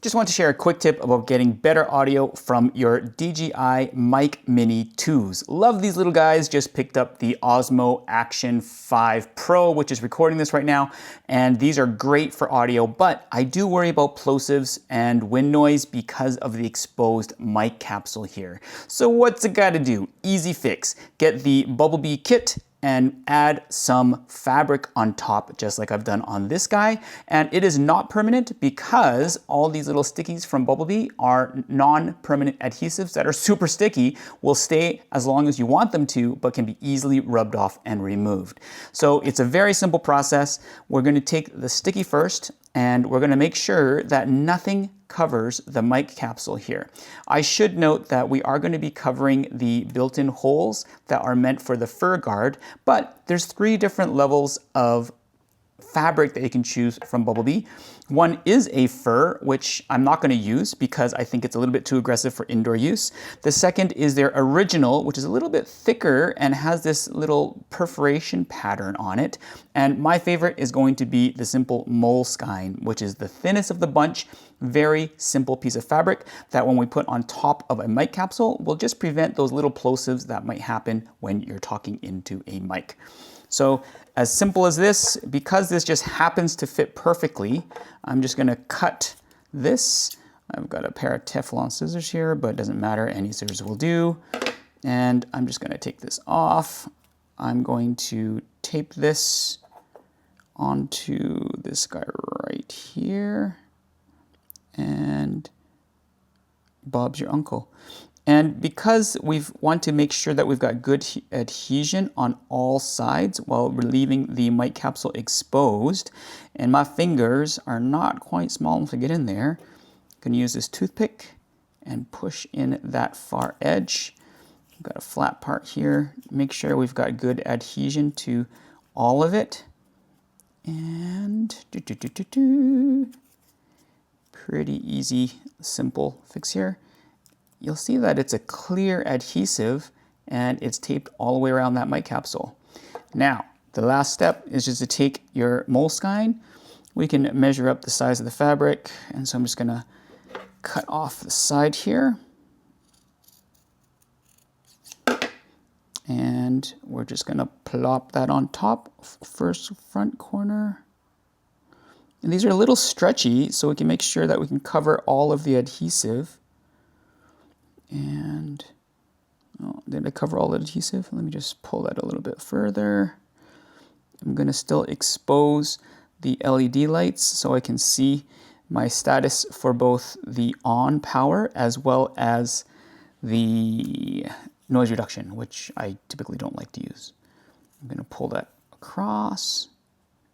Just want to share a quick tip about getting better audio from your DJI Mic Mini 2s. Love these little guys. Just picked up the Osmo Action 5 Pro, which is recording this right now. And these are great for audio, but I do worry about plosives and wind noise because of the exposed mic capsule here. So what's it got to do? Easy fix. Get the Bubblebee kit and add some fabric on top, just like I've done on this guy. And it is not permanent because all these little stickies from Bubblebee are non-permanent adhesives that are super sticky, will stay as long as you want them to, but can be easily rubbed off and removed. So it's a very simple process. We're gonna take the sticky first, and we're gonna make sure that nothing covers the mic capsule here. I should note that we are going to be covering the built-in holes that are meant for the fur guard, but there's 3 different levels of fabric that you can choose from Bubblebee. One is a fur, which I'm not going to use because I think it's a little bit too aggressive for indoor use. The second is their original, which is a little bit thicker and has this little perforation pattern on it. And my favorite is going to be the simple moleskine, which is the thinnest of the bunch. Very simple piece of fabric that when we put on top of a mic capsule will just prevent those little plosives that might happen when you're talking into a mic. So as simple as this, because this just happens to fit perfectly, I'm just gonna cut this. I've got a pair of Teflon scissors here, but it doesn't matter, any scissors will do. And I'm just gonna take this off. I'm going to tape this onto this guy right here. And Bob's your uncle. And because we want to make sure that we've got good adhesion on all sides while we're leaving the mic capsule exposed, and my fingers are not quite small enough to get in there, I'm going to use this toothpick and push in that far edge. I've got a flat part here. Make sure we've got good adhesion to all of it. And pretty easy, simple fix here. You'll see that it's a clear adhesive and it's taped all the way around that mic capsule. Now, the last step is just to take your moleskine. We can measure up the size of the fabric, and so I'm just gonna cut off the side here. And we're just gonna plop that on top, first front corner. And these are a little stretchy, so we can make sure that we can cover all of the adhesive. And, oh, did I cover all the adhesive? Let me just pull that a little bit further. I'm gonna still expose the LED lights so I can see my status for both the on power as well as the noise reduction, which I typically don't like to use. I'm gonna pull that across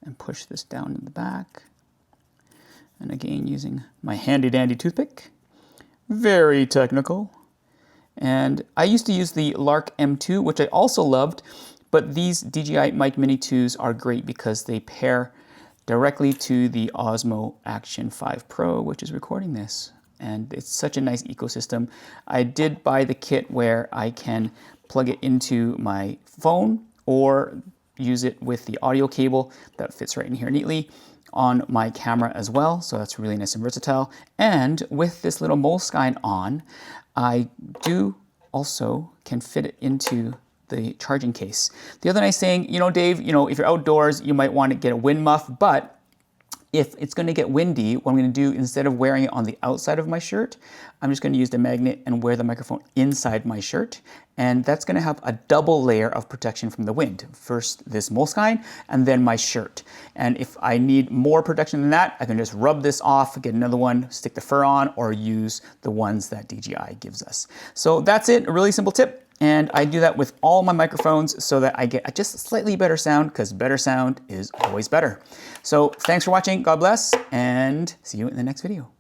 and push this down in the back. And again, using my handy dandy toothpick. Very technical. And I used to use the Lark M2, which I also loved, but these DJI Mic Mini 2s are great because they pair directly to the Osmo Action 5 Pro, which is recording this. And it's such a nice ecosystem. I did buy the kit where I can plug it into my phone or use it with the audio cable that fits right in here neatly on my camera as well, so that's really nice and versatile. And with this little moleskine on, I do also can fit it into the charging case. The other nice thing, Dave, if you're outdoors, you might want to get a wind muff, but if it's going to get windy, what I'm going to do, instead of wearing it on the outside of my shirt, I'm just going to use the magnet and wear the microphone inside my shirt. And that's going to have a double layer of protection from the wind. First this moleskine and then my shirt. And if I need more protection than that, I can just rub this off, get another one, stick the fur on, or use the ones that DJI gives us. So that's it, a really simple tip. And I do that with all my microphones so that I get just slightly better sound, because better sound is always better. So thanks for watching, God bless, and see you in the next video.